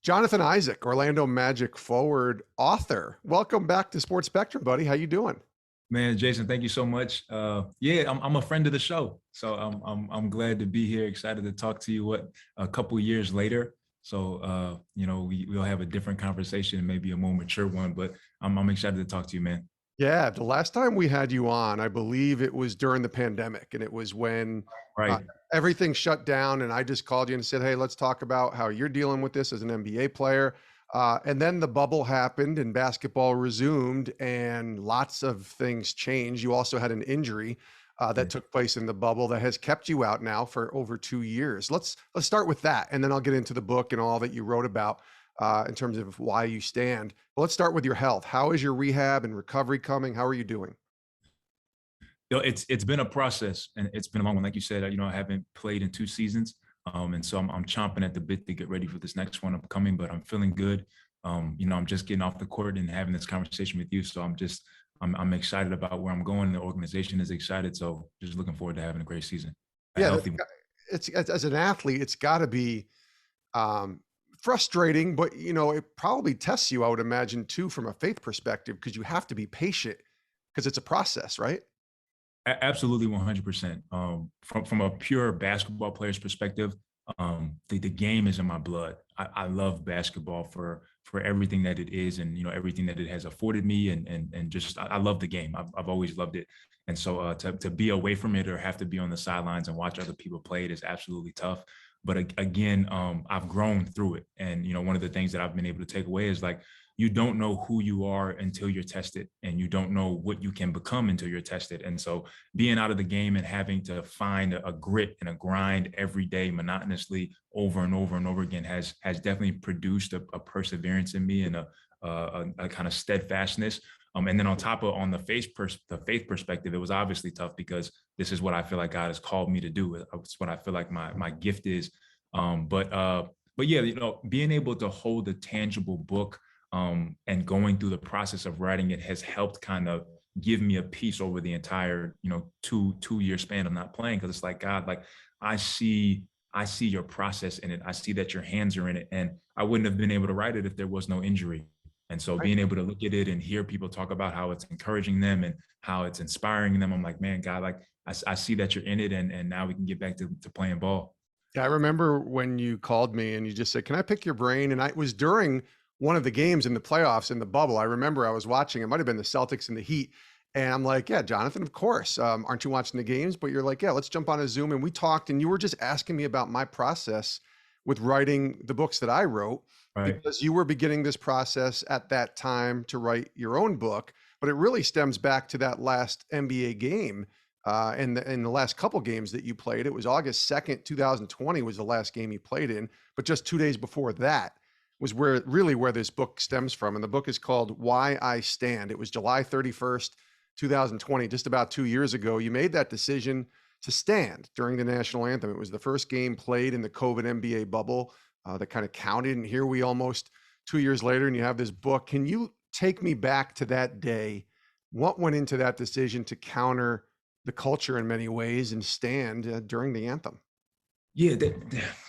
Jonathan Isaac, Orlando Magic forward, author. Welcome back to Sports Spectrum, buddy. How you doing? Man, Jason, thank you so much. Yeah, I'm a friend of the show, so I'm glad to be here. Excited to talk to you. What a couple years later, so we'll have a different conversation, maybe a more mature one. But I'm excited to talk to you, man. Yeah, the last time we had you on, I believe it was during the pandemic, and it was when uh, Right. everything shut down. And I just called you and said, "Hey, let's talk about how you're dealing with this as an NBA player." And then the bubble happened, and basketball resumed, and lots of things changed. You also had an injury that Yeah. took place in the bubble that has kept you out now for over 2 years. Let's start with that, and then I'll get into the book and all that you wrote about in terms of why you stand. But let's start with your health. How is your rehab and recovery coming? How are you doing? It's been a process, and it's been a long one. Like you said, I haven't played in 2 seasons, and so I'm chomping at the bit to get ready for this next one upcoming. But I'm feeling good. I'm just getting off the court and having this conversation with you. So I'm excited about where I'm going. The organization is excited, so just looking forward to having a great season, a Yeah, healthy one. it's as an athlete, it's got to be um, frustrating, but it probably tests you, I would imagine, too, from a faith perspective, because you have to be patient because it's a process, right? Absolutely, 100%. From a pure basketball player's perspective, the game is in my blood. I love basketball for everything that it is, and everything that it has afforded me, and just I love the game. I've always loved it, and so to be away from it or have to be on the sidelines and watch other people play it is absolutely tough. But again, I've grown through it, and one of the things that I've been able to take away is like you don't know who you are until you're tested, and you don't know what you can become until you're tested. And so being out of the game and having to find a grit and a grind every day monotonously over and over and over again has definitely produced a perseverance in me and a kind of steadfastness. And then on the faith perspective, it was obviously tough because this is what I feel like God has called me to do. It's what I feel like my gift is. But yeah, being able to hold a tangible book and going through the process of writing it has helped kind of give me a peace over the entire, two-year span of not playing. Cause it's like, God, like I see your process in it. I see that your hands are in it. And I wouldn't have been able to write it if there was no injury. And so Right. being able to look at it and hear people talk about how it's encouraging them and how it's inspiring them, I'm like, man, God, like I see that you're in it, and now we can get back to playing ball. Yeah, I remember when you called me and you just said, "Can I pick your brain?" And it was during one of the games in the playoffs in the bubble. I remember I was watching. It might have been the Celtics and the Heat, and I'm like, "Yeah, Jonathan, of course. Aren't you watching the games?" But you're like, "Yeah, let's jump on a Zoom." And we talked, and you were just asking me about my process with writing the books that I wrote, Right. because you were beginning this process at that time to write your own book. But it really stems back to that last NBA game in the last couple games that you played. It was August 2nd, 2020 was the last game you played in, but just 2 days before that was where this book stems from. And the book is called Why I Stand. It was July 31st, 2020, just about 2 years ago. You made that decision to stand during the national anthem. It was the first game played in the COVID NBA bubble that kind of counted. And here we almost 2 years later, and you have this book. Can you take me back to that day? What went into that decision to counter the culture in many ways and stand during the anthem? Yeah,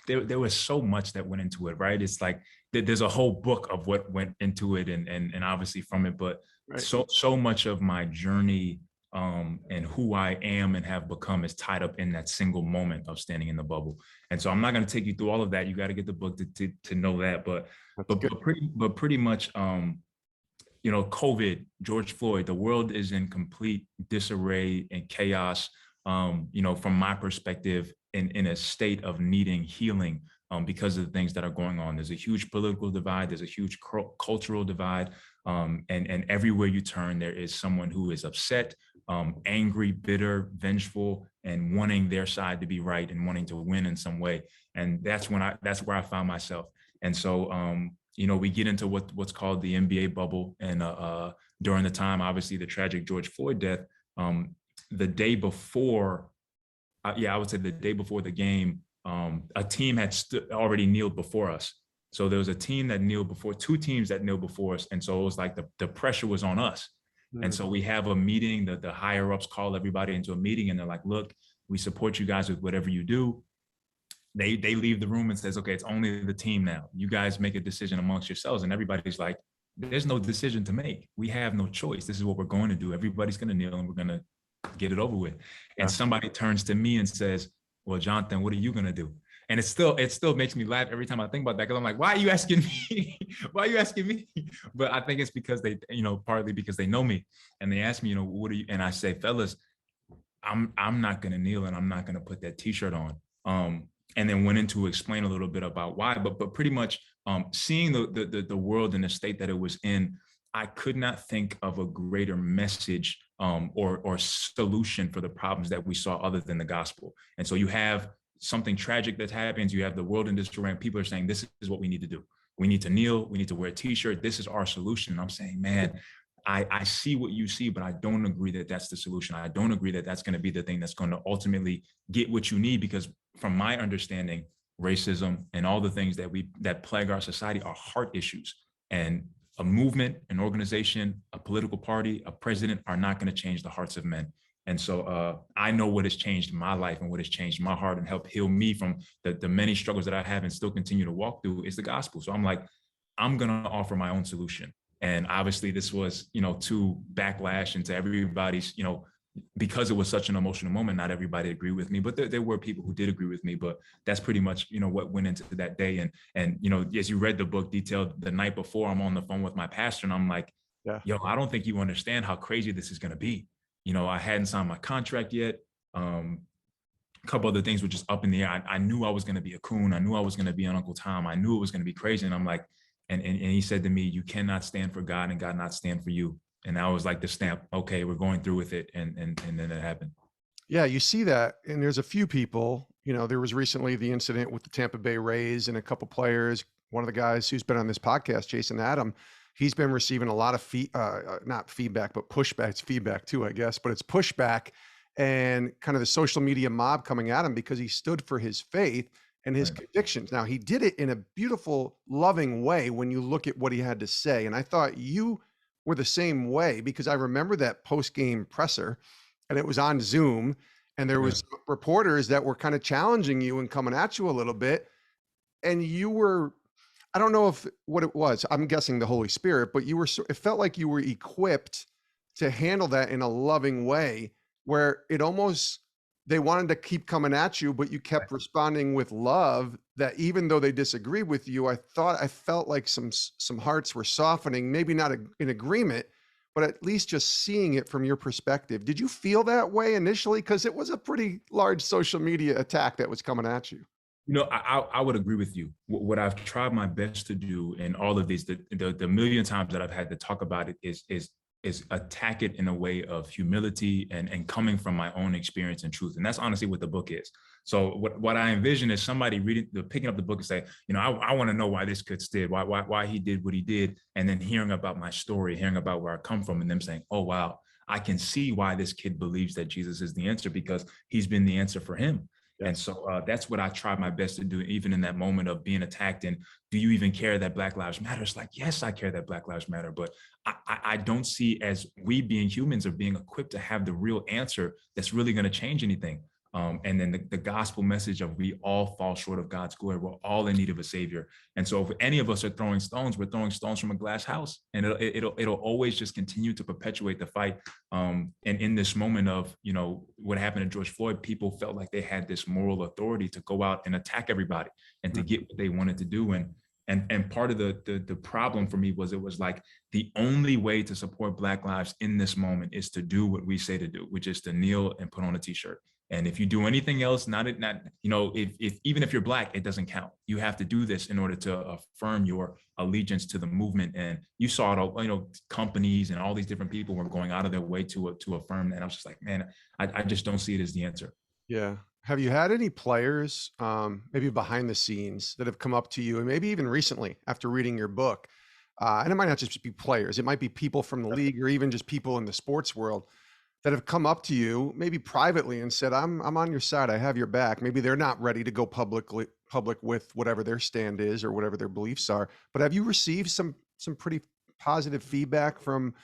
there was so much that went into it, right? It's like there's a whole book of what went into it, and obviously from it, but Right. so much of my journey and who I am and have become is tied up in that single moment of standing in the bubble. And so I'm not going to take you through all of that. You got to get the book to know that, but That's but good. but pretty much COVID, George Floyd, the world is in complete disarray and chaos. From my perspective, in a state of needing healing because of the things that are going on. There's a huge political divide. There's a huge cultural divide. And everywhere you turn, there is someone who is upset, angry, bitter, vengeful, and wanting their side to be right and wanting to win in some way. And that's where I found myself. And so, we get into what's called the NBA bubble. And during the time, obviously, the tragic George Floyd death, the day before, I would say the day before the game, a team had already kneeled before us. So there was a team that kneeled before, two teams that kneeled before us. And so it was like the pressure was on us. And Mm. so we have a meeting, the higher ups call everybody into a meeting, and they're like, look, we support you guys with whatever you do. they leave the room and says, okay, it's only the team now. You guys make a decision amongst yourselves. And everybody's like, there's no decision to make. We have no choice. This is what we're going to do. Everybody's going to kneel and we're going to get it over with. And Yeah. somebody turns to me and says, well, Jonathan, what are you going to do? And it still makes me laugh every time I think about that. Cause I'm like, why are you asking me? Why are you asking me? But I think it's because they, partly because they know me and they ask me, what are you? And I say, fellas, I'm not going to kneel and I'm not going to put that t-shirt on. And then went into explain a little bit about why, but pretty much seeing the world in the state that it was in, I could not think of a greater message or solution for the problems that we saw other than the gospel. And so you have something tragic that happens. You have the world in disarray, and people are saying, this is what we need to do. We need to kneel. We need to wear a t-shirt. This is our solution. And I'm saying, man, I see what you see, but I don't agree that that's the solution. I don't agree that that's going to be the thing that's going to ultimately get what you need, because from my understanding, racism and all the things that plague our society are heart issues. And a movement, an organization, a political party, a president are not going to change the hearts of men. And so I know what has changed my life and what has changed my heart and helped heal me from the many struggles that I have and still continue to walk through is the gospel. So I'm like, I'm going to offer my own solution. And obviously this was, to backlash and to everybody's, because it was such an emotional moment, not everybody agreed with me, but there were people who did agree with me. But that's pretty much, what went into that day. And as you read the book detailed, the night before, I'm on the phone with my pastor and I'm like, Yeah. yo, I don't think you understand how crazy this is going to be. I hadn't signed my contract yet. A couple other things were just up in the air. I knew I was going to be a coon. I knew I was going to be an Uncle Tom. I knew it was going to be crazy. And I'm like, and he said to me, you cannot stand for God and God not stand for you. And I was like the stamp, okay, we're going through with it. And then it happened. Yeah, you see that, and there's a few people, there was recently the incident with the Tampa Bay Rays and a couple players. One of the guys who's been on this podcast, Jason Adam, he's been receiving a lot of not feedback, but pushback. It's feedback too, I guess, but it's pushback and kind of the social media mob coming at him because he stood for his faith and his convictions. Now, he did it in a beautiful, loving way when you look at what he had to say. And I thought you were the same way, because I remember that post-game presser and it was on Zoom and there was reporters that were kind of challenging you and coming at you a little bit. And you were, I don't know what it was, I'm guessing the Holy Spirit, but it felt like you were equipped to handle that in a loving way where it almost, they wanted to keep coming at you, but you kept responding with love, that even though they disagree with you, I felt like some hearts were softening, maybe not in agreement, but at least just seeing it from your perspective. Did you feel that way initially? Because it was a pretty large social media attack that was coming at you. I would agree with you. What I've tried my best to do in all of these, the million times that I've had to talk about it is attack it in a way of humility and coming from my own experience and truth. And that's honestly what the book is. So what I envision is somebody picking up the book and say, I want to know why this kid did, why he did what he did. And then hearing about my story, hearing about where I come from, and them saying, oh, wow, I can see why this kid believes that Jesus is the answer, because he's been the answer for him. Yeah. And so that's what I tried my best to do, even in that moment of being attacked. And do you even care that Black Lives Matter? It's like, yes, I care that Black Lives Matter, but I don't see as we being humans or being equipped to have the real answer that's really going to change anything. And then the gospel message of we all fall short of God's glory. We're all in need of a savior. And so if any of us are throwing stones, we're throwing stones from a glass house, and it'll always just continue to perpetuate the fight. And in this moment of, what happened to George Floyd, people felt like they had this moral authority to go out and attack everybody and to get what they wanted to do. And part of the problem for me was, it was like the only way to support Black lives in this moment is to do what we say to do, which is to kneel and put on a t-shirt. And if you do anything else, if even if you're Black, it doesn't count. You have to do this in order to affirm your allegiance to the movement. And you saw it all, companies and all these different people were going out of their way to affirm that. I was just like, man, I just don't see it as the answer. Yeah. Have you had any players, maybe behind the scenes, that have come up to you, and maybe even recently after reading your book? And it might not just be players, it might be people from the league or even just people in the sports world that have come up to you, maybe privately, and said, I'm on your side, I have your back. Maybe they're not ready to go public with whatever their stand is or whatever their beliefs are. But have you received some pretty positive feedback from,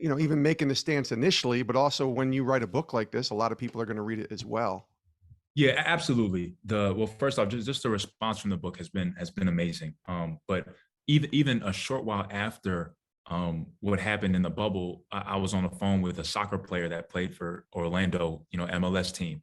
even making the stance initially, but also when you write a book like this, a lot of people are going to read it as well? Yeah, absolutely. Well, first off, just the response from the book has been amazing. But even a short while after what happened in the bubble, I was on the phone with a soccer player that played for Orlando, MLS team,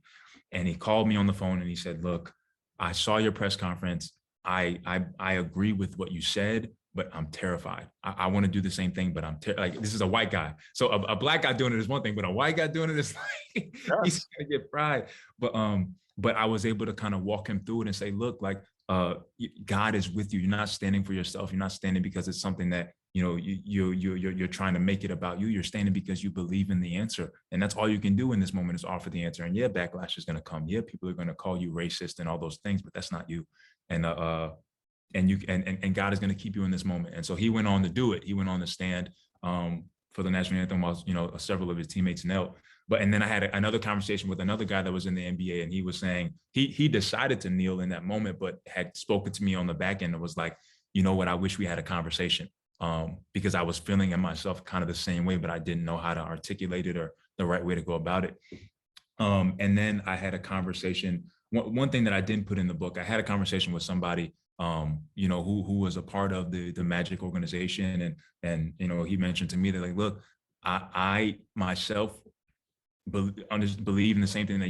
and he called me on the phone and he said, "Look, I saw your press conference. I agree with what you said, but I'm terrified. I want to do the same thing, but like this is a white guy. So a black guy doing it is one thing, but a white guy doing it is like he's Yes. gonna get fried." But I was able to kind of walk him through it and say, look, like God is with you. You're not standing for yourself. You're not standing because it's something that you're trying to make it about you. You're standing because you believe in the answer, and that's all you can do in this moment is offer the answer. And yeah, backlash is going to come. Yeah, people are going to call you racist and all those things, but that's not you. And and God is going to keep you in this moment. And so he went on to do it. He went on to stand for the national anthem while several of his teammates knelt. But and then I had another conversation with another guy that was in the NBA, and he was saying he decided to kneel in that moment, but had spoken to me on the back end and was like, you know what, I wish we had a conversation because I was feeling in myself kind of the same way, but I didn't know how to articulate it or the right way to go about it. And then I had a conversation. One thing that I didn't put in the book, I had a conversation with somebody who was a part of the Magic organization, and he mentioned to me that like, look, I myself believe in the same thing that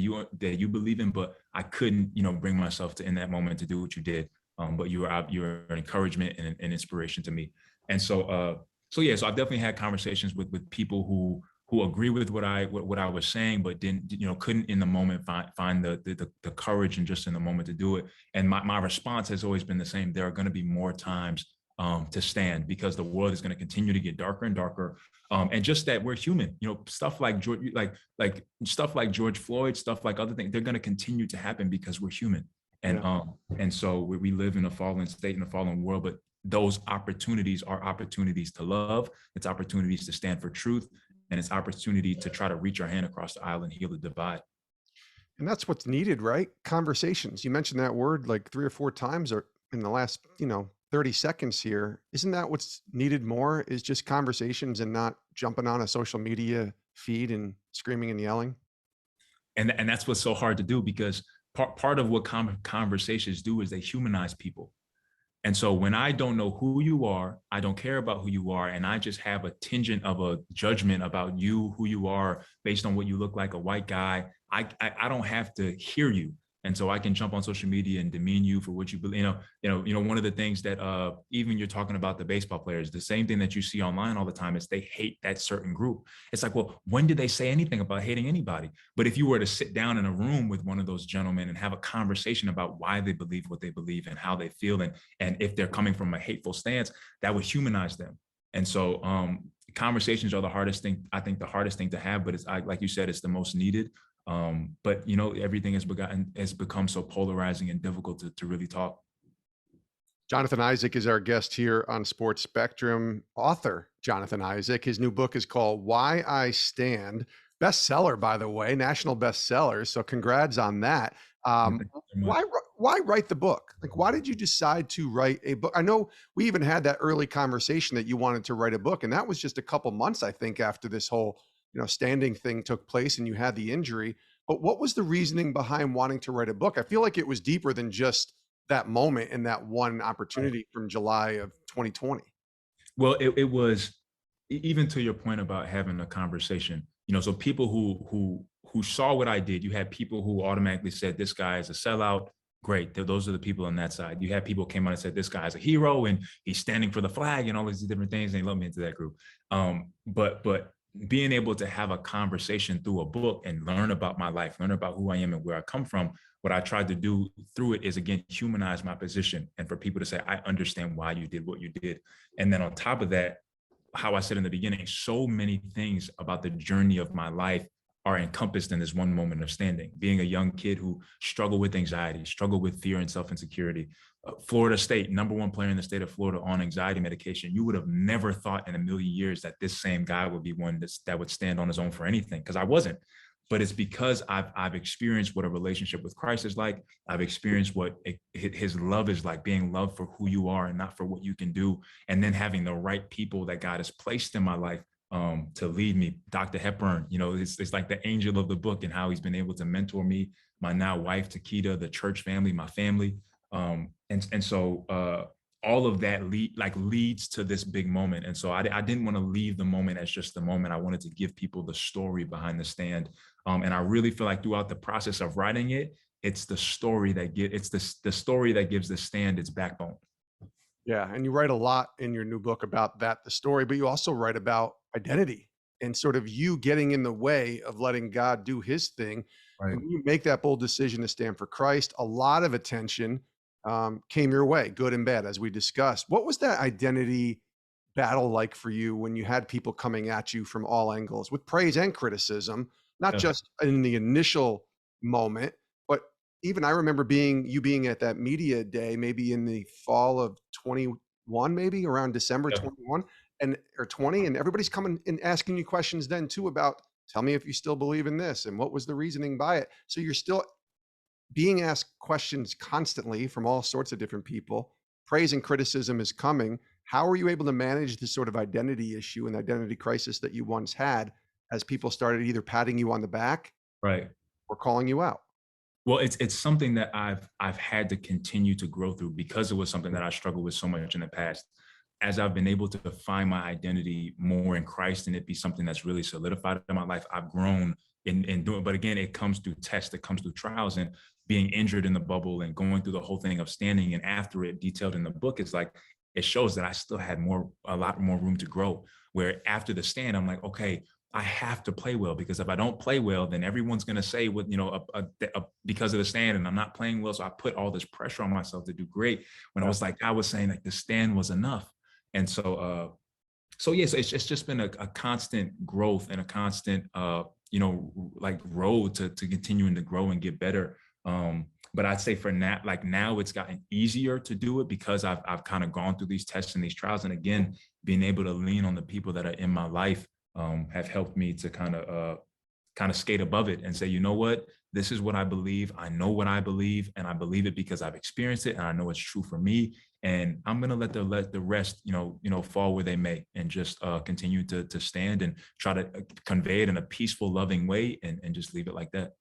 you believe in, but I couldn't, bring myself to in that moment to do what you did. But you're an encouragement and an inspiration to me. And so yeah, so I've definitely had conversations with people who agree with what I was saying, but didn't, couldn't in the moment find the courage and just in the moment to do it. And my response has always been the same. There are going to be more times to stand because the world is going to continue to get darker and darker. And just that we're human, stuff like stuff like George Floyd, stuff like other things, they're going to continue to happen because we're human. Yeah. And so we live in a fallen state, in a fallen world, but those opportunities are opportunities to love. It's opportunities to stand for truth, and it's opportunity to try to reach our hand across the aisle and heal the divide. And that's what's needed, right? Conversations. You mentioned that word like 3 or 4 times or in the last, 30 seconds here. Isn't that what's needed more is just conversations and not jumping on a social media feed and screaming and yelling? And that's what's so hard to do because part of what conversations do is they humanize people. And so when I don't know who you are, I don't care about who you are, and I just have a tinge of a judgment about you, who you are, based on what you look like, a white guy, I don't have to hear you. And so I can jump on social media and demean you for what you believe. One of the things that even you're talking about the baseball players, the same thing that you see online all the time is they hate that certain group. It's like, well, when did they say anything about hating anybody? But if you were to sit down in a room with one of those gentlemen and have a conversation about why they believe what they believe and how they feel, and if they're coming from a hateful stance, that would humanize them. And so conversations are the hardest thing, I think the hardest thing to have, but like you said, it's the most needed. But everything has become so polarizing and difficult to really talk. Jonathan Isaac is our guest here on Sports Spectrum. Author Jonathan Isaac. His new book is called Why I Stand. Bestseller, by the way, national bestseller. So congrats on that. Thank you so much. Why write the book? Like, why did you decide to write a book? I know we even had that early conversation that you wanted to write a book, and that was just a couple months, I think, after this whole standing thing took place and you had the injury. But what was the reasoning behind wanting to write a book? I feel like it was deeper than just that moment and that one opportunity from July of 2020. Well, it was even to your point about having a conversation. So people who saw what I did, you had people who automatically said this guy is a sellout. Great, those are the people on that side. You had people who came out and said this guy's a hero and he's standing for the flag and all these different things. And they let me into that group. But being able to have a conversation through a book and learn about my life, learn about who I am and where I come from, what I tried to do through it is, again, humanize my position and for people to say, I understand why you did what you did. And then on top of that, how I said in the beginning, so many things about the journey of my life are encompassed in this one moment of standing. Being a young kid who struggled with anxiety, struggled with fear and self-insecurity, Florida State, #1 player in the state of Florida on anxiety medication. You would have never thought in a million years that this same guy would be one that would stand on his own for anything, because I wasn't. But it's because I've experienced what a relationship with Christ is like. I've experienced what his love is like, being loved for who you are and not for what you can do. And then having the right people that God has placed in my life to lead me. Dr. Hepburn, it's like the angel of the book and how he's been able to mentor me, my now wife, Takeda, the church family, my family. And so all of that leads to this big moment. And so I didn't want to leave the moment as just the moment. I wanted to give people the story behind the stand. And I really feel like throughout the process of writing it, it's the story the story that gives the stand its backbone. Yeah, and you write a lot in your new book about that, the story, but you also write about identity and sort of you getting in the way of letting God do his thing. Right. When you make that bold decision to stand for Christ, a lot of attention came your way, good and bad, as we discussed. What was that identity battle like for you when you had people coming at you from all angles with praise and criticism, not Yeah. just in the initial moment, but even I remember being at that media day, maybe in the fall of 21, maybe around December Yeah. 21 and or 20, and everybody's coming and asking you questions then too about tell me if you still believe in this and what was the reasoning by it. So you're still being asked questions constantly from all sorts of different people. Praise and criticism is coming. How are you able to manage this sort of identity issue and identity crisis that you once had as people started either patting you on the back Right. or calling you out? Well, it's something that I've had to continue to grow through because it was something that I struggled with so much in the past. As I've been able to find my identity more in Christ and it be something that's really solidified in my life, I've grown in doing. But again, it comes through tests, it comes through trials, and being injured in the bubble and going through the whole thing of standing. And after it, detailed in the book, it's like it shows that I still had a lot more room to grow. Where after the stand, I'm like, okay, I have to play well, because if I don't play well, then everyone's going to say what, because of the stand and I'm not playing well. So I put all this pressure on myself to do great when I was like, I was saying like the stand was enough. And so yes, it's just been a constant growth and a constant, like road to continuing to grow and get better. But I'd say for now, like now it's gotten easier to do it because I've kind of gone through these tests and these trials. And again, being able to lean on the people that are in my life have helped me to kind of skate above it and say, you know what, this is what I believe. I know what I believe, and I believe it because I've experienced it, and I know it's true for me. And I'm gonna let the rest, fall where they may, and just continue to stand and try to convey it in a peaceful, loving way, and just leave it like that.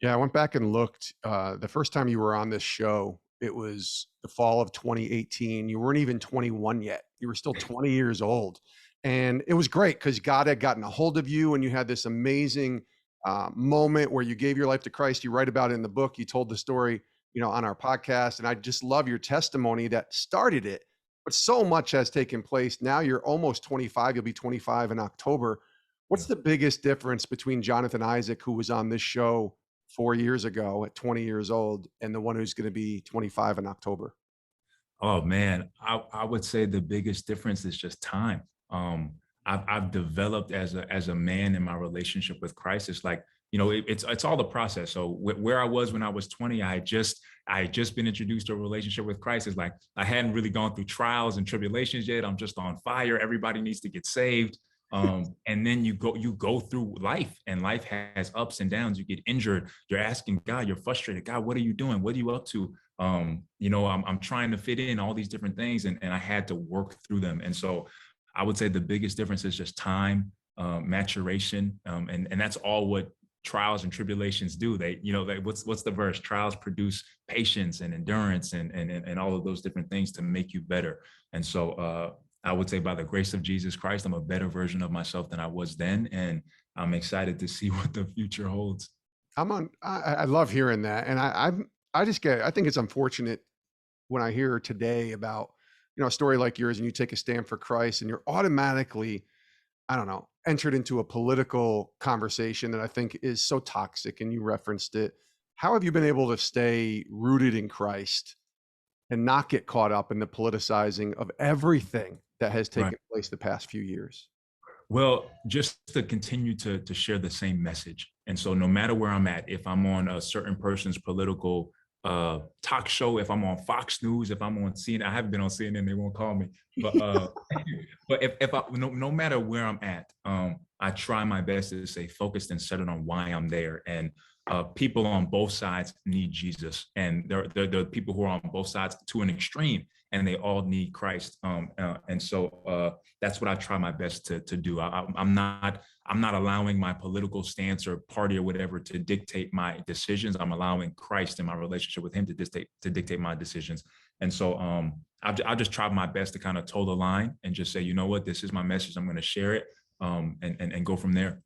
Yeah, I went back and looked. The first time you were on this show, it was the fall of 2018. You weren't even 21 yet. You were still 20 years old. And it was great because God had gotten a hold of you and you had this amazing moment where you gave your life to Christ. You write about it in the book. You told the story, on our podcast. And I just love your testimony that started it. But so much has taken place. Now you're almost 25. You'll be 25 in October. What's Yeah. the biggest difference between Jonathan Isaac, who was on this show 4 years ago at 20 years old, and the one who's going to be 25 in October? Oh man, I would say the biggest difference is just time. I've developed as a man in my relationship with Christ. It's like, it's all the process. So where I was when I was 20, I had just been introduced to a relationship with Christ. It's like I hadn't really gone through trials and tribulations yet. I'm just on fire. Everybody needs to get saved. And then you go through life, and life has ups and downs. You get injured. You're asking God. You're frustrated. God, what are you doing? What are you up to? I'm trying to fit in all these different things, and I had to work through them. And so I would say the biggest difference is just time, maturation, and that's all what trials and tribulations do. What's the verse? Trials produce patience and endurance and all of those different things to make you better. And so I would say by the grace of Jesus Christ, I'm a better version of myself than I was then, and I'm excited to see what the future holds. I love hearing that, and I think it's unfortunate when I hear today about a story like yours, and you take a stand for Christ, and you're automatically, I don't know, entered into a political conversation that I think is so toxic. And you referenced it. How have you been able to stay rooted in Christ and not get caught up in the politicizing of everything that has Right. taken place the past few years? Well, just to continue to share the same message. And so no matter where I'm at, if I'm on a certain person's political talk show, if I'm on Fox News, if I'm on CNN, I haven't been on CNN, they won't call me. But but if I no matter where I'm at, I try my best to stay focused and centered on why I'm there. And people on both sides need Jesus. And there are people who are on both sides to an extreme. and they all need Christ. And so that's what I try my best to do. I'm not allowing my political stance or party or whatever to dictate my decisions. I'm allowing Christ and my relationship with Him to dictate my decisions. And so I'll just try my best to kind of toe the line and just say, you know what, this is my message. I'm going to share it, and go from there.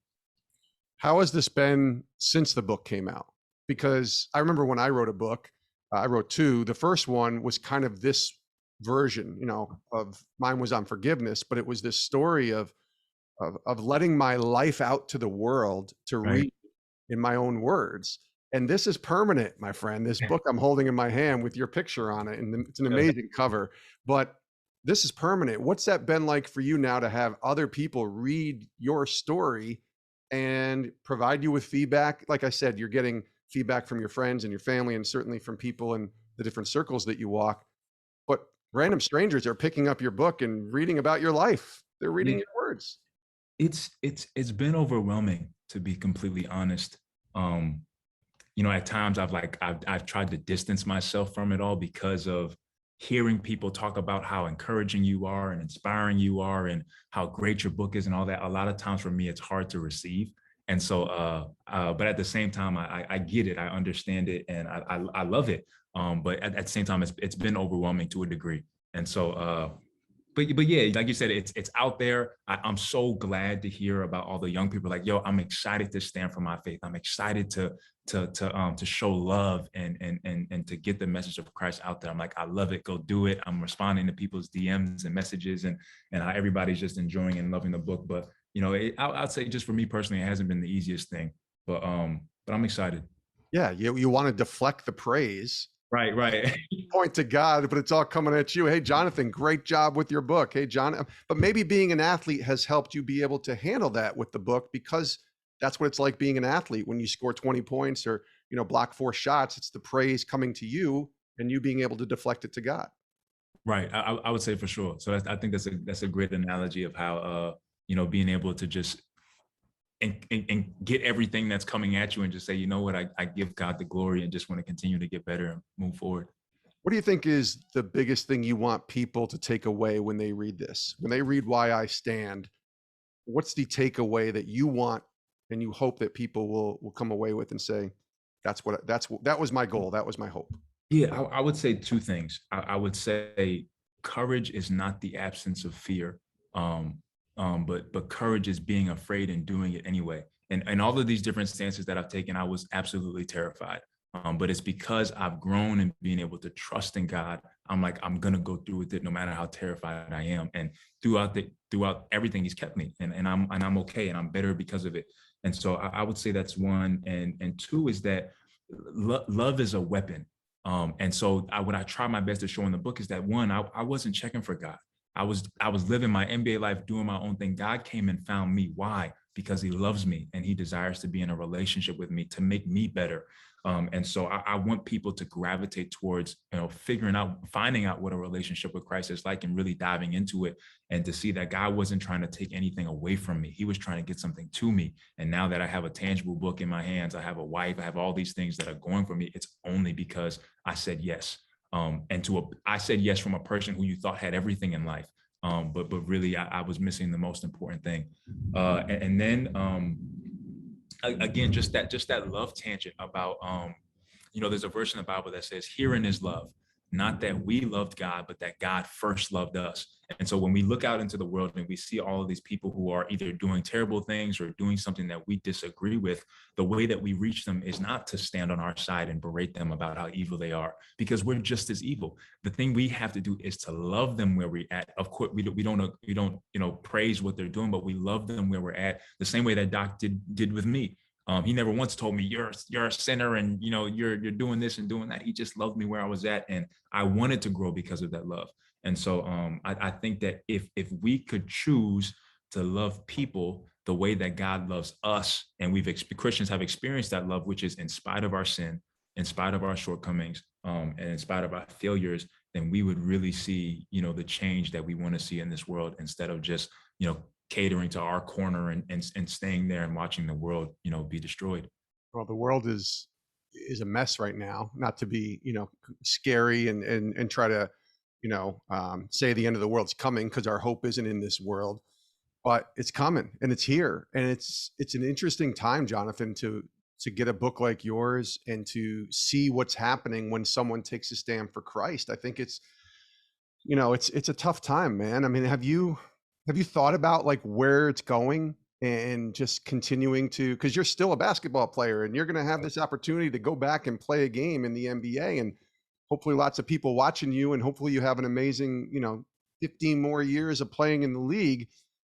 How has this been since the book came out? Because I remember when I wrote a book, I wrote two. The first one was kind of this version, of mine was on forgiveness, but it was this story of letting my life out to the world to Right. read in my own words. And this is permanent, my friend. This book I'm holding in my hand with your picture on it, and it's an amazing cover. But this is permanent. What's that been like for you now to have other people read your story and provide you with feedback? Like I said, you're getting feedback from your friends and your family, and certainly from people in the different circles that you walk. But random strangers are picking up your book and reading about your life. They're reading Yeah. your words. It's been overwhelming, to be completely honest. Um, at times I've tried to distance myself from it all because of hearing people talk about how encouraging you are and inspiring you are and how great your book is and all that. A lot of times for me, it's hard to receive. And so, but at the same time, I get it, I understand it, and I love it. But at the same time, it's been overwhelming to a degree. And so, but yeah, like you said, it's out there. I'm so glad to hear about all the young people. Like, yo, I'm excited to stand for my faith. I'm excited to show love and to get the message of Christ out there. I'm like, I love it. Go do it. I'm responding to people's DMs and messages, and how everybody's just enjoying and loving the book. But I'd say just for me personally, it hasn't been the easiest thing. But I'm excited. Yeah, you want to deflect the praise, Right, right. point to God, but it's all coming at you. Hey, Jonathan, great job with your book. Hey, John, but maybe being an athlete has helped you be able to handle that with the book, because that's what it's like being an athlete. When you score 20 points or, block 4 shots, it's the praise coming to you and you being able to deflect it to God. Right. I would say for sure. So I think that's a great analogy of how being able to just and get everything that's coming at you and just say, you know what, I give God the glory and just want to continue to get better and move forward. What do you think is the biggest thing you want people to take away when they read this? When they read Why I Stand, what's the takeaway that you want and you hope that people will come away with and say, that was my goal. That was my hope. Yeah, I would say two things. I would say courage is not the absence of fear, but courage is being afraid and doing it anyway. And all of these different stances that I've taken, I was absolutely terrified. But it's because I've grown and being able to trust in God. I'm like, I'm gonna go through with it no matter how terrified I am. And throughout everything, He's kept me, and I'm okay, and I'm better because of it. And so I would say that's one. And two is that love is a weapon. And so what I try my best to show in the book is that, one, I wasn't checking for God. I was living my NBA life, doing my own thing. God came and found me. Why? Because He loves me and He desires to be in a relationship with me to make me better. And so I want people to gravitate towards, finding out what a relationship with Christ is like and really diving into it, and to see that God wasn't trying to take anything away from me. He was trying to get something to me. And now that I have a tangible book in my hands, I have a wife, I have all these things that are going for me, it's only because I said yes. I said yes from a person who you thought had everything in life. But really I was missing the most important thing. And then again, just that love tangent about there's a verse in the Bible that says, herein is love, not that we loved God, but that God first loved us. And so when we look out into the world and we see all of these people who are either doing terrible things or doing something that we disagree with, the way that we reach them is not to stand on our side and berate them about how evil they are, because we're just as evil. The thing we have to do is to love them where we're at. Of course, we don't praise what they're doing, but we love them where we're at, the same way that Doc did with me. He never once told me you're a sinner and you're doing this and doing that. He just loved me where I was at, and I wanted to grow because of that love. And so I think that if we could choose to love people the way that God loves us, and Christians have experienced that love, which is in spite of our sin, in spite of our shortcomings, and in spite of our failures, then we would really see the change that we want to see in this world, instead of just catering to our corner and staying there and watching the world be destroyed. Well, the world is a mess right now. Not to be scary and try to say the end of the world's coming, because our hope isn't in this world, but it's coming and it's here. And it's an interesting time, Jonathan, to get a book like yours and to see what's happening when someone takes a stand for Christ. I think it's a tough time, man. I mean, have you thought about like where it's going and just continuing to, because you're still a basketball player and you're going to have this opportunity to go back and play a game in the NBA, and hopefully lots of people watching you, and hopefully you have an amazing, 15 more years of playing in the league.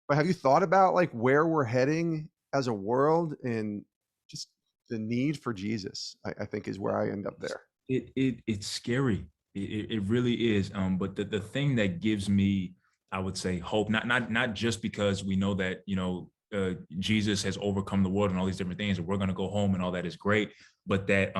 But have you thought about like where we're heading as a world, and just the need for Jesus, I think is where I end up there. It's scary. It really is. But the thing that gives me, I would say, hope, not just because we know that, Jesus has overcome the world and all these different things, and we're going to go home and all that is great, but that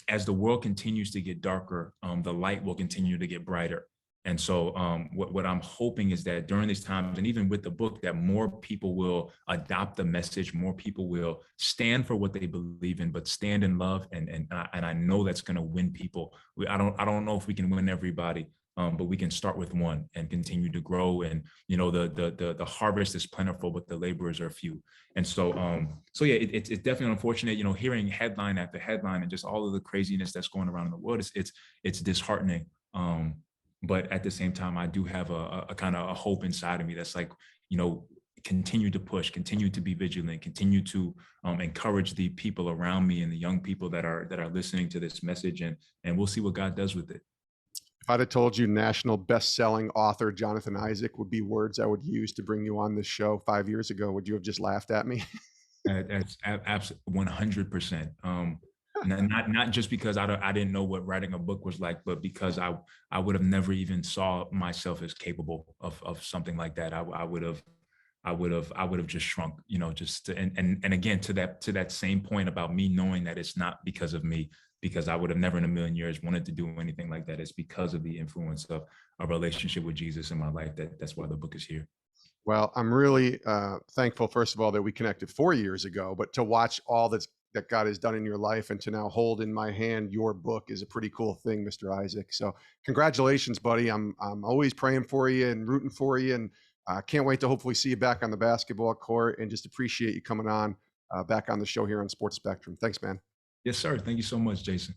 as the world continues to get darker, the light will continue to get brighter. And so what I'm hoping is that during these times, and even with the book, that more people will adopt the message, more people will stand for what they believe in, but stand in love. And I know that's going to win people. I don't know if we can win everybody, but we can start with one and continue to grow. And the harvest is plentiful, but the laborers are few. And so yeah, it's definitely unfortunate. Hearing headline after headline and just all of the craziness that's going around in the world, it's disheartening. But at the same time, I do have a kind of a hope inside of me that's like, continue to push, continue to be vigilant, continue to encourage the people around me and the young people that are listening to this message, and we'll see what God does with it. If I'd have told you national best-selling author Jonathan Isaac would be words I would use to bring you on this show 5 years ago, would you have just laughed at me? That's absolutely 100%. Not just because I didn't know what writing a book was like, but because I would have never even saw myself as capable of something like that. I would have just shrunk, and again, to that same point about me knowing that it's not because of me, because I would have never in a million years wanted to do anything like that. It's because of the influence of a relationship with Jesus in my life. That's why the book is here. Well, I'm really thankful, first of all, that we connected 4 years ago, but to watch all that God has done in your life and to now hold in my hand your book is a pretty cool thing, Mr. Isaac. So congratulations, buddy. I'm always praying for you and rooting for you, and can't wait to hopefully see you back on the basketball court, and just appreciate you coming on back on the show here on Sports Spectrum. Thanks, man. Yes, sir. Thank you so much, Jason.